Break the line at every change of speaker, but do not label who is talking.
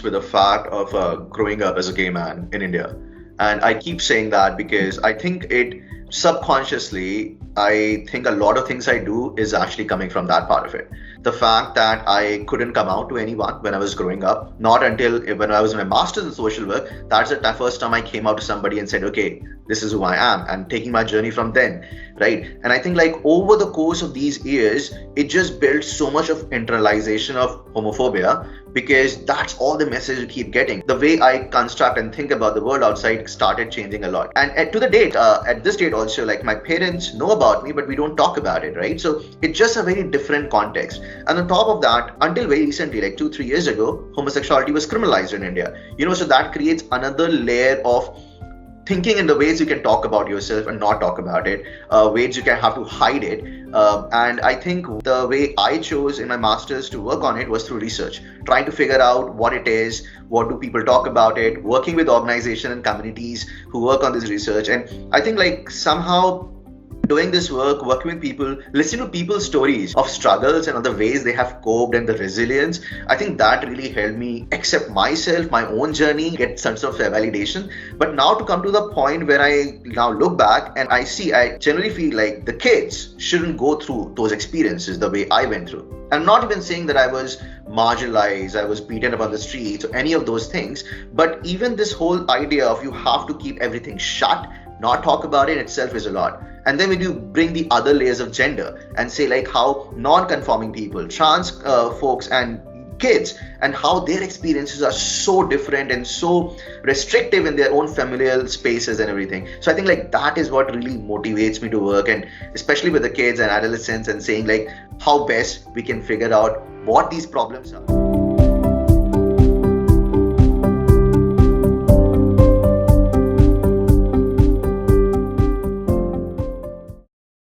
comes with the fact of growing up as a gay man in India. And I keep saying that because I think it subconsciously, I think a lot of things I do is actually coming from that part of it. The fact that I couldn't come out to anyone when I was growing up, not until when I was in my master's in social work, that's the first time I came out to somebody and said, okay, this is who I am, and taking my journey from then, right? And I think like over the course of these years, it just built so much of internalization of homophobia because that's all the message you keep getting. The way I construct and think about the world outside started changing a lot. And at this date also, like my parents know about me, but we don't talk about it, right? So it's just a very different context. And on top of that, until very recently, like 2-3 years ago, homosexuality was criminalized in India. So that creates another layer of thinking in the ways you can talk about yourself and not talk about it, ways you can have to hide it. And I think the way I chose in my master's to work on it was through research, trying to figure out what it is, what do people talk about it, working with organizations and communities who work on this research. And I think like somehow doing this work, working with people, listening to people's stories of struggles and other ways they have coped and the resilience, I think that really helped me accept myself, my own journey, get some sort of validation. But now to come to the point where I now look back and I generally feel like the kids shouldn't go through those experiences the way I went through. I'm not even saying that I was marginalized, I was beaten up on the streets or any of those things, but even this whole idea of you have to keep everything shut, not talk about it itself is a lot. And then when you bring the other layers of gender and say like how non-conforming people, trans folks and kids and how their experiences are so different and so restrictive in their own familial spaces and everything. So I think like that is what really motivates me to work, and especially with the kids and adolescents, and saying like how best we can figure out what these problems are.